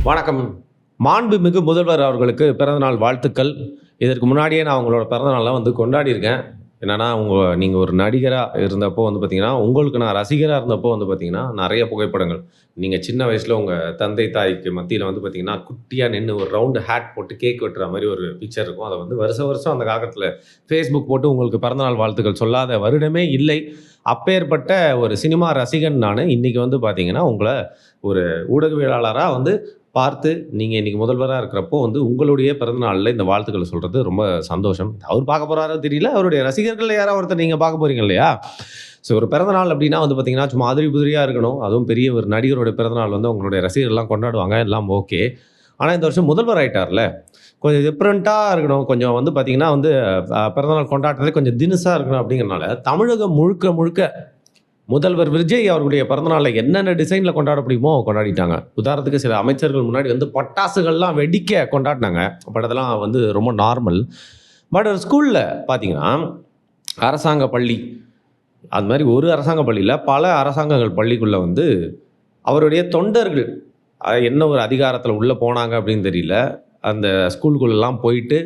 வணக்கம். மாண்புமிகு முதல்வர் அவர்களுக்கு பிறந்தநாள் வாழ்த்துக்கள். இதற்கு முன்னாடியே நான் உங்களோட பிறந்தநாள்லாம் கொண்டாடியிருக்கேன். என்னன்னா, நீங்க ஒரு நடிகரா இருந்தப்போ பார்த்தீங்கன்னா, உங்களுக்கு நான் ரசிகரா இருந்தப்போ பார்த்தீங்கன்னா, நெறைய புகைப்படங்கள். நீங்க சின்ன வயசுல உங்க தந்தை, தாய்க்கு மத்தியில பார்த்தீங்கன்னா, குட்டியா நின்னு ஒரு ரவுண்டு ஹேட் போட்டு கேக் வெட்டுற மாரி ஒரு பிக்சர் இருக்கும். அத வருஷம் வருஷம் அந்த காலத்துல Facebook போட்டு உங்களுக்கு பிறந்தநாள் வாழ்த்துக்கள் சொல்லாத வருடமே இல்லை. அப்பேற்பட்ட ஒரு சினிமா ரசிகன் நானு. இன்னைக்கு பார்த்தீங்கன்னா, உங்கள ஒரு ஊடகவியலாளரா பார்த்து, நீங்க இன்னைக்கு முதல்வரா இருக்கிறப்போ உங்களுடைய பிறந்தநாள்ல இந்த வாழ்த்துக்கள சொல்றது ரொம்ப சந்தோஷம். அவர் பார்க்க போறாரோ தெரியல. அவருடைய ரசிகர்கள்ல யாராவது ஒருத்தர் நீங்க பார்க்க போறீங்க இல்லையா? ஸோ ஒரு பிறந்தநாள் அப்டின்னா பார்த்தீங்கன்னா, சும்மா அதிரி புதிரியா இருக்கணும். அதுவும் பெரிய ஒரு நடிகரோட பிறந்தநாள் உங்களுடைய ரசிகர்கள்லாம் கொண்டாடுவாங்க. எல்லாம் ஓகே. ஆனா இந்த வருஷம் முதல்வர் ஆயிட்டார்ல. கொஞ்சம் டிஃபரண்ட்டா இருக்கணும். கொஞ்சம் பார்த்தீங்கன்னா பிறந்தநாள் கொண்டாட்டத்திலே கொஞ்சம் தினுசா இருக்கணும் அப்படிங்கிறனால, தமிழகம் முழுக்க முழுக்க முதல்வர் விஜய் அவர்களுடைய பிறந்தநாளை என்னென்ன டிசைன்ல கொண்டாட முடியுமோ கொண்டாடிட்டாங்க. உதாரணத்துக்கு சில அமைச்சர்கள் முன்னாடி பட்டாசுகள்லாம் வெடிக்க கொண்டாடினாங்க. பட் அதெல்லாம் ரொம்ப நார்மல். பட் ஒரு ஸ்கூல்ல பார்த்தீங்கன்னா, அரசாங்க பள்ளி அது மாதிரி ஒரு அரசாங்க பள்ளியில பல அரசாங்கங்கள் பள்ளிக்குள்ள அவருடைய தொண்டர்கள் என்ன ஒரு அதிகாரத்தில் உள்ளே போனாங்க அப்படின்னு தெரியல. அந்த ஸ்கூலுக்குள்ளெல்லாம் போயிட்டு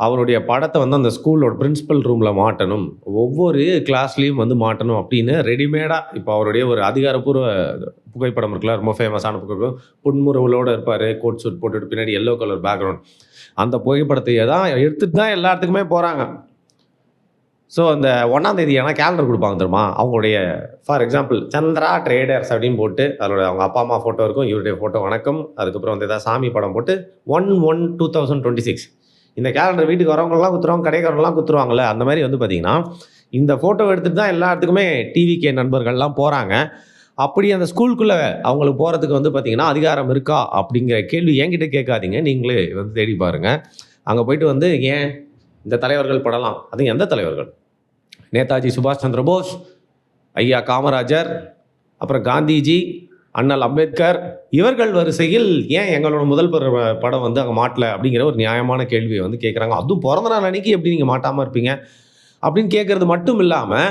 அவருடைய படத்தை அந்த ஸ்கூலோட பிரின்சிபல் ரூமில் மாட்டணும், ஒவ்வொரு கிளாஸ்லேயும் மாட்டணும் அப்படின்னு ரெடிமேடாக இப்போ அவருடைய ஒரு அதிகாரப்பூர்வ புகைப்படம் இருக்குல்ல, ரொம்ப ஃபேமஸான புகைப்படம், புன்முறுவலோடு இருப்பார், கோட் சூட் போட்டுட்டு பின்னாடி எல்லோ கலர் பேக்ரவுண்ட், அந்த புகைப்படத்தையே தான் எடுத்துகிட்டு தான் எல்லா இடத்துக்குமே போகிறாங்க. ஸோ அந்த 1ஆம் தேதி ஆனால் கேலண்டர் கொடுப்பாங்க தெரியுமா, அவங்களுடைய ஃபார் எக்ஸாம்பிள் சந்திரா ட்ரேடர்ஸ் அப்படின்னு போட்டு அதோட அவங்க அப்பா அம்மா ஃபோட்டோ இருக்கும், இவருடைய ஃபோட்டோ வணக்கம், அதுக்கப்புறம் ஏதாவது சாமி படம் போட்டு 1/1/2026 இந்த கேலண்டர் வீட்டுக்கு வரவங்கலாம் குத்துருவாங்க, கடைக்காரங்களாம் குத்துருவாங்கள்ல, அந்த மாதிரி பார்த்தீங்கன்னா இந்த ஃபோட்டோ எடுத்துகிட்டு தான் எல்லா இடத்துக்குமே டிவிகே நண்பர்கள்லாம் போகிறாங்க. அப்படி அந்த ஸ்கூலுக்குள்ளே அவங்களுக்கு போகிறதுக்கு பார்த்தீங்கன்னா அதிகாரம் இருக்கா அப்படிங்கிற கேள்வி என்கிட்ட கேட்காதீங்க, நீங்களே தேடி பாருங்கள். அங்கே போயிட்டு ஏன் இந்த தலைவர்கள் படலாம், அது எந்த தலைவர்கள், நேதாஜி சுபாஷ் சந்திர போஸ், ஐயா காமராஜர், அப்புறம் காந்திஜி, அண்ணல் அம்பேத்கர், இவர்கள் வரிசையில் ஏன் எங்களோட முதல் படம் அங்கே மாட்டல அப்படிங்கிற ஒரு நியாயமான கேள்வியை கேட்குறாங்க. அதுவும் பிறந்த நாள் அன்னைக்கு எப்படி நீங்கள் மாட்டாமல் இருப்பீங்க அப்படின்னு கேட்குறது மட்டும் இல்லாமல்,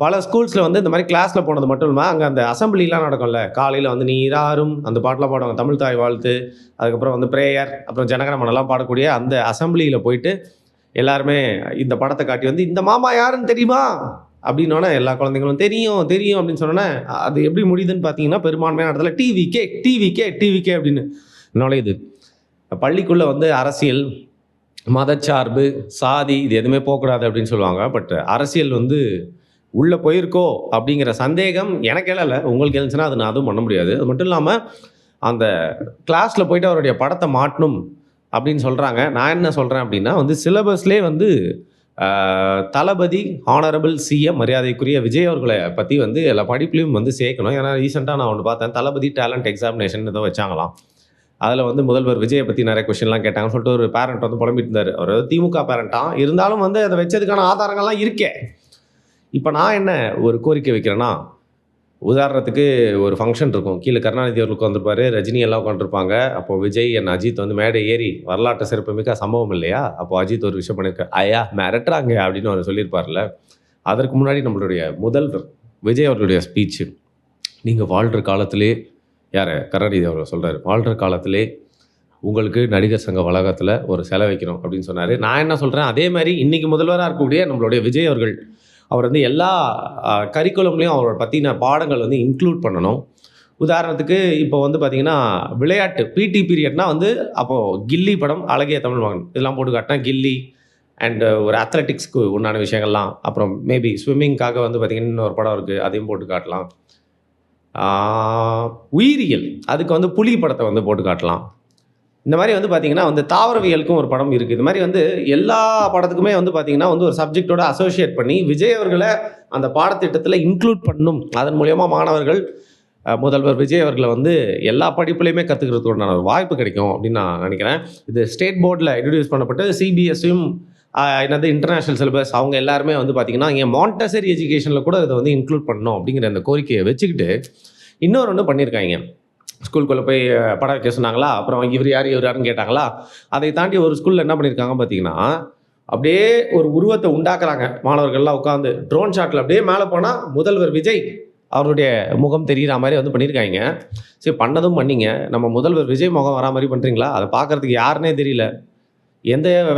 பல ஸ்கூல்ஸில் இந்த மாதிரி கிளாஸில் போனது மட்டும் இல்லாமல் அங்கே அந்த அசம்பிளிலாம் நடக்கும்ல, காலையில் நீராரும் அந்த பாட்டெலாம் பாடுவாங்க, தமிழ் தாய் வாழ்த்து, அதுக்கப்புறம் ப்ரேயர், அப்புறம் ஜனகணமனெல்லாம் பாடக்கூடிய அந்த அசம்பிளியில் போயிட்டு எல்லாருமே இந்த படத்தை காட்டி இந்த மாமா யாருன்னு தெரியுமா அப்படின்னோடனே எல்லா குழந்தைங்களும் தெரியும் தெரியும் அப்படின்னு சொன்னோன்னே, அது எப்படி முடியுதுன்னு பார்த்தீங்கன்னா, பெரும்பான்மையான இடத்துல டிவிகே டிவிகே டிவிகே அப்படின்னு நுழையுது. பள்ளிக்குள்ளே அரசியல், மதச்சார்பு, சாதி இது எதுவுமே போகக்கூடாது அப்படின்னு சொல்லுவாங்க. பட் அரசியல் உள்ளே போயிருக்கோ அப்படிங்கிற சந்தேகம் எனக்கு எழலை. உங்களுக்கு எழுந்துச்சுன்னா அது நான் அதுவும் பண்ண முடியாது. அது மட்டும் இல்லாமல் அந்த கிளாஸில் போயிட்டு அவருடைய படத்தை மாட்டணும் அப்படின்னு சொல்கிறாங்க. நான் என்ன சொல்கிறேன் அப்படின்னா, சிலபஸ்லேயே தளபதி ஹானரபிள் சிஎம் மரியாதைக்குரிய விஜய் அவர்களை பற்றி எல்லா படிப்புலையும் சேர்க்கணும். ஏன்னா ரீசெண்டாக நான் ஒன்று பார்த்தேன், தளபதி டேலண்ட் எக்ஸாமினேஷன் ஏதோ வச்சாங்களாம். அதில் முதல்வர் விஜயை பற்றி நிறைய கொஸ்டின்லாம் கேட்டாங்கன்னு சொல்லிட்டு ஒரு பேரண்ட் புலம்பிட்டு இருந்தார். அவர் திமுக பேரண்ட்டாக இருந்தாலும் அதை வச்சதுக்கான ஆதாரங்கள்லாம் இருக்கே. இப்போ நான் என்ன ஒரு கோரிக்கை வைக்கிறேன்னா, உதாரணத்துக்கு ஒரு ஃபங்க்ஷன் இருக்கும், கீழே கருணாநிதி அவர்கள் உட்காந்துருப்பார், ரஜினி எல்லாம் உட்காந்துருப்பாங்க. அப்போ விஜய் அண்ட் அஜித் மேடை ஏறி வரலாற்று சிறப்புமிக்க சம்பவம் இல்லையா, அப்போ அஜித் ஒரு விஷயம் பண்ணியிருக்காரு, ஐயா மிரட்டுறாங்க அப்படின்னு அவர் சொல்லியிருப்பார்ல. அதற்கு முன்னாடி நம்மளுடைய முதல்வர் விஜய் அவர்களுடைய ஸ்பீச்சு, நீங்கள் வாழ்கிற காலத்திலே, யார் கருணாநிதி அவர்கள் சொல்கிறார், வாழ்கிற காலத்திலே உங்களுக்கு நடிகர் சங்க வளாகத்தில் ஒரு சிலை வைக்கணும் அப்படின்னு சொன்னார். நான் என்ன சொல்கிறேன், அதே மாதிரி இன்றைக்கி முதல்வராக இருக்கக்கூடிய நம்மளுடைய விஜய் அவர்கள் அவர் எல்லா கரிக்குலம்லேயும் அவரோட பற்றின பாடங்கள் இன்க்ளூட் பண்ணணும். உதாரணத்துக்கு இப்போ பார்த்திங்கன்னா விளையாட்டு பிடி பீரியட்னா அப்போது கில்லி படம், அழகிய தமிழ் மகன் இதெல்லாம் போட்டு காட்டினா கில்லி அண்டு ஒரு அத்லெட்டிக்ஸ்க்கு உண்டான விஷயங்கள்லாம், அப்புறம் மேபி ஸ்விம்மிங்காக பார்த்திங்கன்னா இன்னொரு படம் இருக்குது, அதையும் போட்டு காட்டலாம். உயிரியல் அதுக்கு புலி படத்தை போட்டு காட்டலாம். இந்த மாதிரி பார்த்திங்கன்னா தாவரவியலுக்கும் ஒரு படம் இருக்குது. இது மாதிரி எல்லா படத்துக்குமே பார்த்திங்கன்னா ஒரு சப்ஜெக்டோட அசோசியேட் பண்ணி விஜய் அவர்களை அந்த பாடத்திட்டத்தில் இன்க்ளூட் பண்ணணும். அதன் மூலயமா மாணவர்கள் முதல்வர் விஜய் அவர்களை எல்லா படிப்புலையுமே கற்றுக்கிறதுக்கான ஒரு வாய்ப்பு கிடைக்கும் அப்படின்னு நான் நினைக்கிறேன். இது ஸ்டேட் போர்டில் இன்ட்ரடியூஸ் பண்ணப்பட்டு சிபிஎஸ்சியும் இன்டர்நேஷ்னல் சிலபஸ் அவங்க எல்லாருமே பார்த்திங்கன்னா இங்கே மாண்டசரி எஜுகேஷனில் கூட இதை இன்க்ளூட் பண்ணணும் அப்படிங்கிற அந்த கோரிக்கையை வச்சுக்கிட்டு இன்னொரு ஒன்று பண்ணியிருக்காங்க. ஸ்கூலுக்குள்ளே போய் படம் வைக்க சொன்னாங்களா, அப்புறம் இவர் யாருன்னு கேட்டாங்களா. அதை தாண்டி ஒரு ஸ்கூலில் என்ன பண்ணியிருக்காங்க பார்த்தீங்கன்னா, அப்படியே ஒரு உருவத்தை உண்டாக்குறாங்க மாணவர்கள்லாம் உட்காந்து ட்ரோன் ஷாட்டில் அப்படியே மேலே போனால் முதல்வர் விஜய் அவருடைய முகம் தெரிகிற மாதிரி வந்து பண்ணியிருக்காங்க. சரி பண்ணதும் பண்ணீங்க. நம்ம முதல்வர் விஜய் முகம் வரா மாதிரி பண்ணுறீங்களா? அதை பார்க்குறதுக்கு யாருன்னே தெரியல.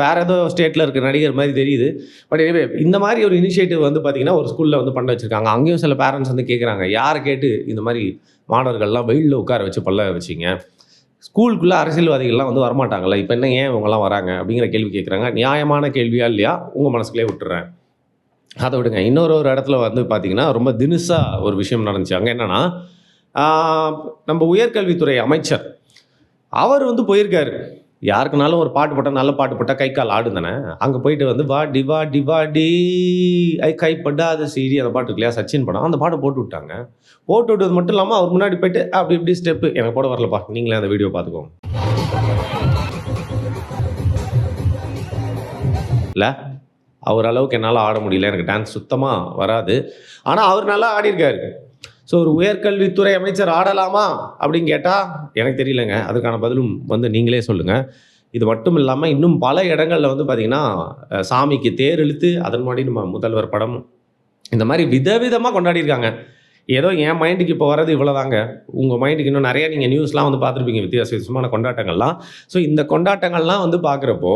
வேற ஏதோ ஸ்டேட்ல இருக்க நடிகர் மாதிரி தெரியுது. பட் எனிவே இந்த மாதிரி ஒரு இனிஷியேட்டிவ் வந்து பார்த்தீங்கன்னா, ஒரு ஸ்கூல்ல வந்து பண்ண வச்சிருக்காங்க. அங்கேயும் சில பேரண்ட்ஸ் வந்து கேட்குறாங்க, யார கேட்டு இந்த மாதிரி மாணவர்கள்லாம் வெயில்ல உட்கார வச்சு பல்ல வச்சீங்க? ஸ்கூலுக்குள்ள அரசியல்வாதிகள்லாம் வந்து வரமாட்டாங்கல்ல. இப்ப என்ன ஏன் இவங்கலாம் வராங்க? அப்படிங்கிற கேள்வி கேட்குறாங்க. நியாயமான கேள்வியா இல்லையா? உங்க மனசுக்குள்ளே விட்டுர்றேன். அத விடுங்க. ஒரு இடத்துல வந்து பார்த்தீங்கன்னா, ரொம்ப தினுசா ஒரு விஷயம் நடந்துச்சு. அங்க என்னன்னா, ஆ நம்ம உயர்கல்வித்துறை அமைச்சர், அவர் வந்து போயிருக்காரு. யாருக்குனாலும் ஒரு பாட்டு போட்டா, நல்ல பாட்டு போட்டா கை, கால் ஆடும் தானே. அங்க போயிட்டு வந்து வாடி வாடி வாடி ஐ கைப்படாத சீடி அந்த பாட்டு இருக்கு இல்லையா? சச்சின் படம். அந்த பாட்ட போட்டு விட்டாங்க. போட்டு விட்டது மட்டும் இல்லாம, அவர் முன்னாடி போயிட்டு அப்படி இப்படி ஸ்டெப்பு எனக்கு போட வரலப்பா. நீங்களே அந்த வீடியோ பார்த்துக்கோங்க. இல்ல, அவர் அளவுக்கு என்னால ஆட முடியல. எனக்கு டான்ஸ் சுத்தமா வராது. ஆனா, அவர் நல்லா ஆடியிருக்காரு. ஸோ ஒரு உயர்கல்வித்துறை அமைச்சர் ஆடலாமா? அப்படின்னு கேட்டா, எனக்கு தெரியலங்க. அதுக்கான பதிலும் வந்து நீங்களே சொல்லுங்க. இது மட்டும் இல்லாம, இன்னும் பல இடங்கள்ல வந்து பார்த்தீங்கன்னா, சாமிக்கு தேர் இழுத்து, அதன் முன்னாடி நம்ம முதல்வர் படம், இந்த மாரி விதவிதமா கொண்டாடியிருக்காங்க. ஏதோ என் மைண்டுக்கு இப்போ வர்றது இவ்வளோதாங்க. உங்க மைண்டுக்கு இன்னும் நெறைய நீங்க நியூஸ்லாம் வந்து பார்த்துருப்பீங்க. வித்தியாச வித்தியாசமான கொண்டாட்டங்கள்லாம். ஸோ இந்த கொண்டாட்டங்கள்லாம் வந்து பார்க்குறப்போ,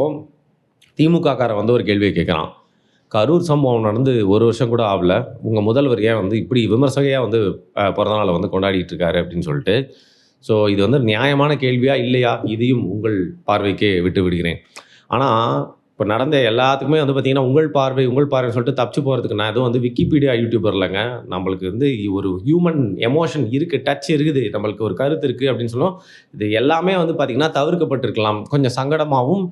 திமுககாரன் வந்து ஒரு கேள்விய கேட்குறான். கரூர் சம்பவம் நடந்து 1 வருஷம் கூட ஆகல. உங்க முதல்வர் ஏன் வந்து இப்படி விமர்சகையா வந்து பிறந்த நாள வந்து கொண்டாடிட்டு இருக்காரு அப்படின்னு சொல்லிட்டு. ஸோ இது வந்து நியாயமான கேள்வியா? இல்லையா? இதையும் உங்கள் பார்வைக்கே விட்டு விடுகிறேன். ஆனா, இப்ப நடந்த எல்லாத்துக்குமே வந்து பார்த்தீங்கன்னா, உங்கள் பார்வை, உங்கள் பார்வைன்னு சொல்லிட்டு தப்பிச்சு போறதுக்கு நான் எதுவும் வந்து விக்கிபீடியா யூடியூபர் இல்லங்க. நம்மளுக்கு வந்து ஒரு ஹியூமன் எமோஷன் இருக்கு, டச் இருக்குது. நம்மளுக்கு ஒரு கருத்து இருக்கு அப்படின்னு சொல்லும். இது எல்லாமே வந்து பார்த்தீங்கன்னா, தவிர்க்கப்பட்டிருக்கலாம். கொஞ்சம் சங்கடமாவும்,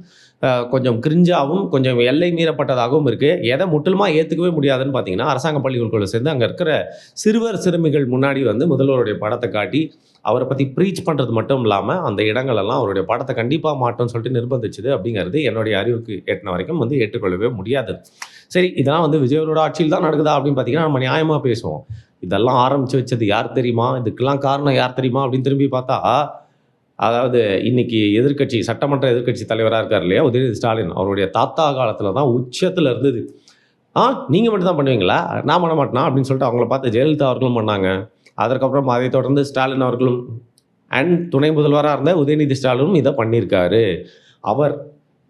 கொஞ்சம் கிரிஞ்சாவும், கொஞ்சம் எல்லை மீறப்பட்டதாகவும் இருக்கு. எதை முற்றிலுமா ஏத்துக்கவே முடியாதுன்னு பார்த்தீங்கன்னா, அரசாங்க பள்ளிகளுக்குள்ள சேர்ந்து அங்க இருக்கிற சிறுவர், சிறுமிகள் முன்னாடி வந்து முதல்வருடைய படத்த காட்டி, அவர பத்தி ப்ரீச் பண்றது மட்டும் இல்லாம, அந்த இடங்களெல்லாம் அவருடைய படத்த கண்டிப்பா மாட்டோம்ன்னு சொல்லிட்டு நிர்பந்திச்சது அப்படிங்கிறது என்னுடைய அறிவுக்கு எட்டுன வரைக்கும் வந்து ஏற்றுக்கொள்ளவே முடியாதது. சரி, இதெல்லாம் வந்து விஜயோட ஆட்சியில் தான் நடக்குதா அப்படின்னு பார்த்தீங்கன்னா, நம்ம நியாயமா பேசுவோம். இதெல்லாம் ஆரம்பிச்சு வச்சது யார் தெரியுமா? இதுக்கெல்லாம் காரணம் யார் தெரியுமா? அப்படின்னு திரும்பி பார்த்தா, அதாவது இன்னைக்கு சட்டமன்ற எதிர்க்கட்சி தலைவரா இருக்காரு இல்லையா? உதயநிதி ஸ்டாலின். அவருடைய தாத்தா காலத்துல தான் உச்சத்துல இருந்தது. நீங்க மட்டும் தான் பண்ணுவீங்களா? நான் பண்ண மாட்டேனா? அப்படின்னு சொல்லிட்டு அவங்கள பார்த்து ஜெயலலிதா அவர்களும் பண்ணாங்க. அதற்கப்புறம் அதைத் தொடர்ந்து ஸ்டாலின் அவர்களும் துணை முதல்வரா இருந்த உதயநிதி ஸ்டாலினும் இத பண்ணியிருக்காரு. அவர்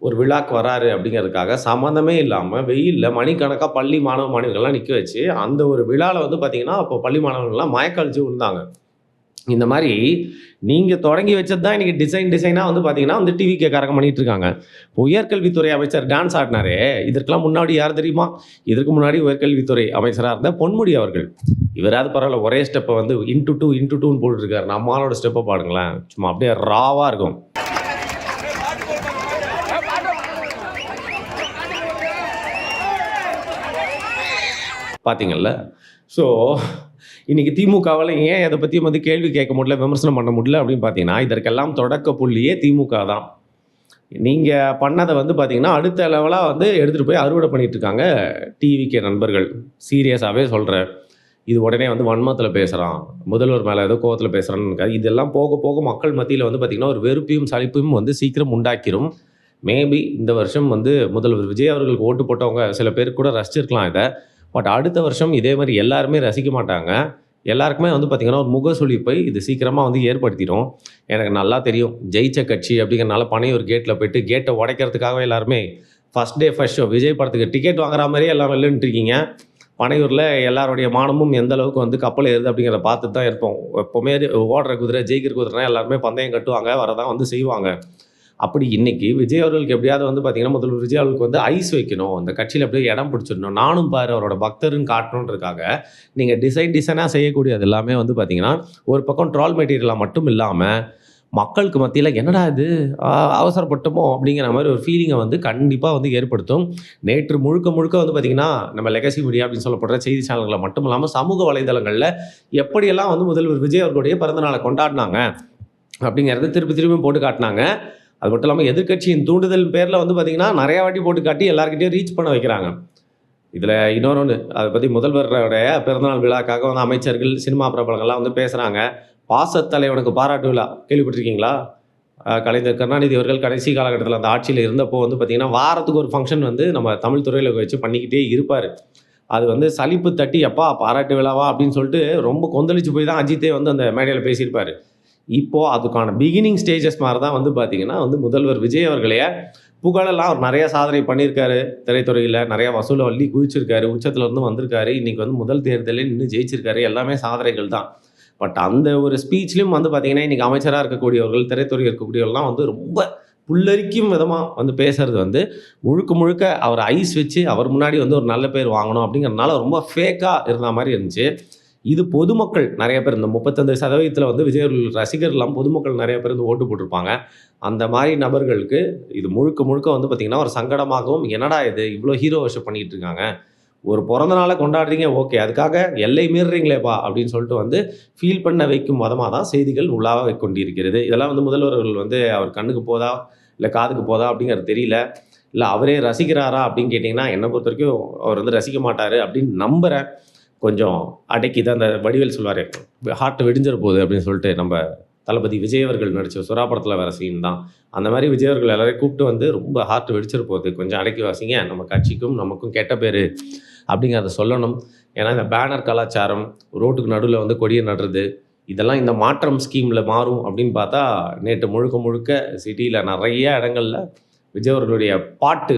ஒரு விழாக்கு வராரு அப்படிங்கிறதுக்காக சம்மந்தமே இல்லாம வெயில்ல மணிக்கணக்கா பள்ளி மாணவ, மாணவிகள்லாம் நிக்க வச்சு, அந்த ஒரு விழால வந்து பார்த்தீங்கன்னா, அப்போ பள்ளி மாணவர்கள்லாம் மயக்கம் அடிச்சு விழுந்தாங்க. இந்த மாரி நீங்க தொடங்கி வச்சது தான் இன்னைக்கு டிசைனா வந்து பார்த்தீங்கன்னா, வந்து டிவிகேக்காரங்க பண்ணிட்டு இருக்காங்க. உயர்கல்வித்துறை அமைச்சர் டான்ஸ் ஆடினாரே, இதற்கெல்லாம் முன்னாடி யார் தெரியுமா? இதற்கு முன்னாடி உயர்கல்வித்துறை அமைச்சரா இருந்த பொன்முடி அவர்கள். இவராவது பரவாயில்ல, ஒரே ஸ்டெப்ப வந்து இன்டு 2 போட்டுட்டு இருக்காரு. நம்ம ஆளோட ஸ்டெப்ப பாருங்களேன். சும்மா அப்படியே ராவா இருக்கும். பார்த்தீங்கல்ல? ஸோ இன்னைக்கு திமுகவால ஏன் அத பத்தி வந்து கேள்வி கேட்க முடியல, விமர்சனம் பண்ண முடியல அப்படின்னு பார்த்தீங்கன்னா, இதற்கெல்லாம் தொடக்க புள்ளியே திமுக தான். நீங்க பண்ணத வந்து பார்த்தீங்கன்னா, அடுத்த லெவலா வந்து எடுத்துட்டு போய் அறுவடை பண்ணிட்டு இருக்காங்க டிவிகே நண்பர்கள். சீரியஸாவே சொல்றேன். இது உடனே வந்து வன்மத்தில பேசுறான், முதல்வர் மேல ஏதோ கோவத்தில பேசுறான்னு இருக்காது. இதெல்லாம் போக போக மக்கள் மத்தியில வந்து பார்த்தீங்கன்னா, ஒரு வெறுப்பையும், சலிப்பையும் வந்து சீக்கிரம் உண்டாக்கிரும். மேபி இந்த வருஷம் வந்து முதல்வர் விஜய் அவர்களுக்கு ஓட்டு போட்டவங்க சில பேர் கூட ரசிச்சிருக்கலாம் இத. பட் அடுத்த வருஷம் இதே மாரி எல்லாருமே ரசிக்க மாட்டாங்க. எல்லாருக்குமே வந்து பார்த்தீங்கன்னா, ஒரு முகசுளிப்பை இது சீக்கிரமா வந்து ஏற்படுத்திடும். எனக்கு நல்லா தெரியும். ஜெயிச்ச கட்சி அப்படிங்கிறனால பனையூர் கேட்ல போயிட்டு கேட்ட உடைக்கிறதுக்காகவே எல்லாருமே first day first show Vijay படத்துக்கு டிக்கெட் வாங்குற மாரியே எல்லாம் வெள்ளைன்ட்டு இருக்கீங்க. பனையூர்ல எல்லாருடைய மானமும் எந்த அளவுக்கு வந்து கப்பல் ஏறுது அப்படிங்கிறத பார்த்துட்டு தான் இருப்போம். எப்பவுமே ஓடுற குதிரை, ஜெயிக்கிற குதிரைனா எல்லாருமே பந்தயம் கட்டுவாங்க, வரதான் வந்து செய்வாங்க. அப்படி இன்னைக்கு விஜய் அவர்களுக்கு எப்படியாவது வந்து பார்த்தீங்கன்னா, முதல்வர் விஜய் அவர்களுக்கு வந்து ஐஸ் வைக்கணும். அந்த கட்சியில அப்படியே இடம் பிடிச்சிடணும். நானும் பாரு அவரோட பக்தர்ன்னு காட்டணுன்றதுக்காக, நீங்க டிசைனா செய்யக்கூடியது எல்லாமே வந்து பார்த்தீங்கன்னா, ஒரு பக்கம் ட்ரோல் மெட்டீரியலா மட்டும் இல்லாம, மக்களுக்கு மத்தியில என்னடா இது அவசரப்பட்டோமோ அப்படிங்கிற மாரி ஒரு ஃபீலிங்கை வந்து கண்டிப்பா வந்து ஏற்படுத்தும். நேற்று முழுக்க முழுக்க வந்து பார்த்தீங்கன்னா, நம்ம லெகசி மீடியா அப்படின்னு சொல்லப்படுற செய்தி சேனல்கள மட்டும் இல்லாம, சமூக வலைதளங்கள்ல எப்படியெல்லாம் வந்து முதல்வர் விஜய் அவர்களுடைய பிறந்த நாளை கொண்டாடினாங்க அப்படிங்கிறத திருப்பி திரும்பி போட்டு காட்டினாங்க. அது மட்டும் இல்லாம எதிர்க்கட்சியின் தூண்டுதல் பேர்ல வந்து பார்த்தீங்கன்னா, நெறைய வாட்டி போட்டு காட்டி எல்லார்கிட்டயும் ரீச் பண்ண வைக்கிறாங்க. இதுல இன்னொன்னு, அத பத்தி முதல்வருடைய பிறந்தநாள் விழாக்காக வந்து அமைச்சர்கள், சினிமா பிரபலங்கள்லாம் வந்து பேசுறாங்க. பாசத்தலைவனுக்கு பாராட்டு விழா கேள்விப்பட்டிருக்கீங்களா? கலைஞர் கருணாநிதி அவர்கள் கடைசி காலகட்டத்தில அந்த ஆட்சியில இருந்தப்போ வந்து பார்த்தீங்கன்னா, வாரத்துக்கு ஒரு ஃபங்ஷன் வந்து நம்ம தமிழ் துறையில வச்சு பண்ணிக்கிட்டே இருப்பாரு. அது வந்து சலிப்பு தட்டி எப்பா பாராட்டு விழாவா அப்படின்னு சொல்லிட்டு ரொம்ப கொந்தளிச்சு போய் தான் அஜித்தே வந்து அந்த மேடையில் பேசியிருப்பார். இப்போது அதுக்கான பிகினிங் ஸ்டேஜஸ் மாதிரி தான் வந்து பார்த்திங்கன்னா வந்து முதல்வர் விஜய் அவர்களையே புகழெல்லாம் அவர் நிறைய சாதனை பண்ணியிருக்காரு. திரைத்துறையில் நிறையா வசூலை அள்ளி குவிச்சிருக்காரு. உச்சத்தில் இருந்து வந்திருக்காரு. இன்றைக்கி வந்து முதல் தேர்தலில் நின்று ஜெயிச்சிருக்காரு. எல்லாமே சாதனைகள் தான். பட் அந்த ஒரு ஸ்பீச்லேயும் வந்து பார்த்திங்கன்னா இன்றைக்கி அமைச்சராக இருக்கக்கூடியவர்கள், திரைத்துறையில் இருக்கக்கூடியவர்கள்லாம் வந்து ரொம்ப புல்லரிக்கும் விதமாக வந்து பேசுகிறது வந்து முழுக்க முழுக்க அவர் ஐஸ் வச்சு அவர் முன்னாடி வந்து ஒரு நல்ல பேர் வாங்கணும் அப்படிங்கிறதுனால ரொம்ப ஃபேக்காக இருந்த மாதிரி இருந்துச்சு. இது பொதுமக்கள் நிறைய பேர் இந்த 35% வந்து விஜய் ரசிகர்லாம் பொதுமக்கள் நிறைய பேர் வந்து ஓட்டு போட்டிருப்பாங்க. அந்த மாதிரி நபர்களுக்கு இது முழுக்க முழுக்க வந்து பார்த்திங்கன்னா ஒரு சங்கடமாகவும், என்னடா இது இவ்வளோ ஹீரோ வர்ஷிப் பண்ணிகிட்டு இருக்காங்க, ஒரு பிறந்த நாளை கொண்டாடுறீங்க ஓகே, அதுக்காக எல்லை மீறுறீங்களேப்பா அப்படின்னு சொல்லிட்டு வந்து ஃபீல் பண்ண வைக்கும் விதமாக தான் செய்திகள் உள்ளாக கொண்டிருக்கிறது. இதெல்லாம் வந்து முதல்வர்கள் வந்து அவர் கண்ணுக்கு போதா இல்லை காதுக்கு போதா அப்படிங்கிறது தெரியல. இல்லை அவரே ரசிக்கிறாரா அப்படின்னு கேட்டிங்கன்னா என்னை பொறுத்த வரைக்கும் அவர் வந்து ரசிக்க மாட்டார் அப்படின்னு நம்புகிறேன். கொஞ்சம் அடக்கி தான் அந்த வடிவேல் சொல்வார், ஹார்ட் வெடிஞ்சிட போகுது அப்படின்னு சொல்லிட்டு நம்ம தளபதி விஜய் அவர்கள் நடித்த சுறா படத்தில் வர சீன் தான். அந்த மாதிரி விஜய் அவர்கள் எல்லாரையும் கூப்பிட்டு வந்து ரொம்ப ஹார்ட் வெடிச்சிட போகுது, கொஞ்சம் அடக்கி வாசிங்க, நம்ம கட்சிக்கும் நமக்கும் கெட்ட பேர் அப்படிங்கிறத சொல்லணும். ஏன்னா இந்த பேனர் கலாச்சாரம், ரோட்டுக்கு நடுவில் வந்து கொடியை நடுறது, இதெல்லாம் இந்த மாற்றம் ஸ்கீமில் மாறும் அப்படின்னு பார்த்தா நேற்று முழுக்க முழுக்க சிட்டியில் நிறைய இடங்களில் விஜய் அவர்களுடைய பாட்டு,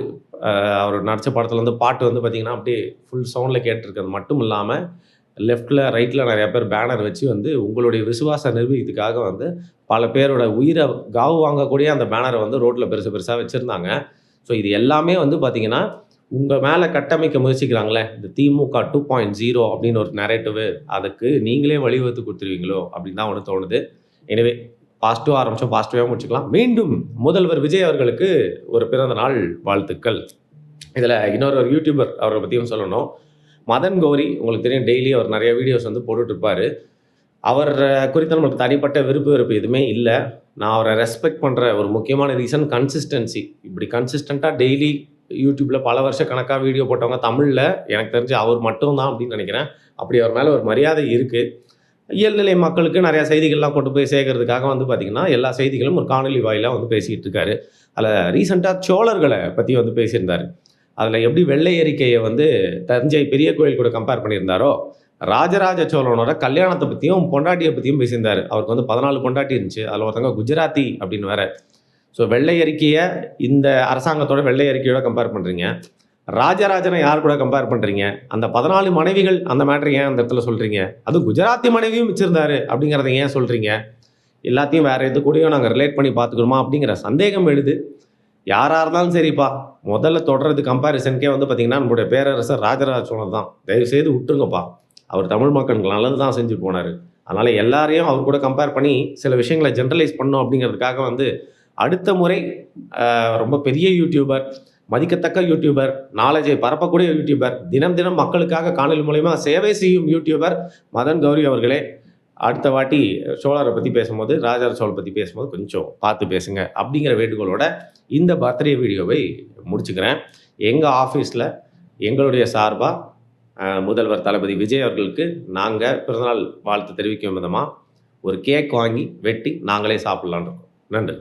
அவர் நடித்த படத்தில் வந்து பாட்டு வந்து பார்த்திங்கன்னா அப்படியே ஃபுல் சவுண்டில் கேட்டிருக்கிறது மட்டும் இல்லாமல் லெஃப்ட்டில் ரைட்டில் நிறையா பேர் பேனர் வச்சு வந்து உங்களுடைய விசுவாச நிரூபிக்கிறதுக்காக வந்து பல பேரோட உயிரை காவு வாங்கக்கூடிய அந்த பேனரை வந்து ரோட்டில் பெருசு பெருசாக வச்சுருந்தாங்க. ஸோ இது எல்லாமே வந்து பார்த்திங்கன்னா உங்கள் மேலே கட்டமைக்க முயற்சிக்கிறாங்களே இந்த திமுக 2.0 அப்படின்னு ஒரு நரேட்டிவு, அதுக்கு நீங்களே வழிவகுத்து கொடுத்துருவீங்களோ அப்படின்னு தான் ஒன்று தோணுது. எனவே பாசிட்டிவாக ஆரம்பித்தோம், பாசிட்டிவாக முடிச்சுக்கலாம். மீண்டும் முதல்வர் விஜய் அவர்களுக்கு ஒரு பிறந்த நாள் வாழ்த்துக்கள். இதில் இன்னொரு யூடியூபர் அவரை பற்றியும் சொல்லணும். மதன் கௌரி, உங்களுக்கு தெரியும், டெய்லி அவர் நிறைய வீடியோஸ் வந்து போட்டுட்ருப்பார். அவர் குறித்து நம்மளுக்கு தனிப்பட்ட வெறுப்பு எதுவுமே இல்லை. நான் அவரை ரெஸ்பெக்ட் பண்ணுற ஒரு முக்கியமான ரீசன் கன்சிஸ்டன்சி. இப்படி கன்சிஸ்டண்ட்டாக டெய்லி யூடியூப்பில் பல வருஷ கணக்காக வீடியோ போட்டவங்க தமிழில் எனக்கு தெரிஞ்சு அவர் மட்டும்தான் அப்படின்னு நினைக்கிறேன். அப்படி அவர் மேலே ஒரு மரியாதை இருக்குது. இயல்நிலை மக்களுக்கு நிறையா செய்திகள்லாம் கொண்டு போய் சேர்க்கறதுக்காக வந்து பார்த்திங்கன்னா எல்லா செய்திகளும் ஒரு காணொலி வாயிலாக வந்து பேசிகிட்டு இருக்காரு. அதில் ரீசெண்டாக சோழர்களை பற்றி வந்து பேசியிருந்தார். அதில் எப்படி வெள்ளை அறிக்கையை வந்து தஞ்சை பெரிய கோயில் கூட கம்பேர் பண்ணியிருந்தாரோ, ராஜராஜ சோழனோட கல்யாணத்தை பற்றியும் பொண்டாட்டியை பற்றியும் பேசியிருந்தார். அவருக்கு வந்து 14 பொண்டாட்டி இருந்துச்சு. அதில் ஒருத்தவங்க குஜராத்தி அப்படின்னு வேறு. ஸோ வெள்ளை அறிக்கையை இந்த அரசாங்கத்தோட வெள்ளை அறிக்கையோட கம்பேர் பண்ணுறீங்க. ராஜராஜனை யார் கூட கம்பேர் பண்ணுறீங்க? அந்த 14 மனைவிகள் அந்த மேட்ரு ஏன் அந்த இடத்துல சொல்கிறீங்க? அதுவும் குஜராத்தி மனைவியும் வச்சுருந்தாரு அப்படிங்கிறத ஏன் சொல்கிறீங்க? எல்லாத்தையும் வேறு எது கூடயும் நாங்கள் ரிலேட் பண்ணி பார்த்துக்கணுமா அப்படிங்கிற சந்தேகம் எழுது. யாராக இருந்தாலும் சரிப்பா, முதல்ல தொடர்றது கம்பேரிசனுக்கே வந்து பார்த்திங்கன்னா நம்மளுடைய பேரரசர் ராஜராஜ சோழன் தான். தயவுசெய்து விட்டுருங்கப்பா. அவர் தமிழ் மக்களுக்கு நல்லது தான் செஞ்சு போனார். அதனால் எல்லாரையும் அவர் கூட கம்பேர் பண்ணி சில விஷயங்களை ஜென்ரலைஸ் பண்ணோம் அப்படிங்கிறதுக்காக வந்து அடுத்த முறை ரொம்ப பெரிய யூடியூபர், மதிக்கத்தக்க யூடியூபர், நாலேஜை பரப்பக்கூடிய யூடியூபர், தினம் தினம் மக்களுக்காக காணொலி மூலமா சேவை செய்யும் யூடியூபர் மதன் கௌரி அவர்களே, அடுத்த வாட்டி சோழரை பற்றி பேசும்போது, ராஜராஜ சோழரை பற்றி பேசும்போது கொஞ்சம் பார்த்து பேசுங்க அப்படிங்கிற வேண்டுகோளோட இந்த பர்த்டே வீடியோவை முடிச்சுக்கிறேன். எங்கள் ஆஃபீஸில் எங்களுடைய சார்பாக முதல்வர் தளபதி விஜய் அவர்களுக்கு நாங்கள் பிறந்தநாள் வாழ்த்து தெரிவிக்கும் விதமாக ஒரு கேக் வாங்கி வெட்டி நாங்களே சாப்பிட்லான்னு இருக்கோம். நன்றி.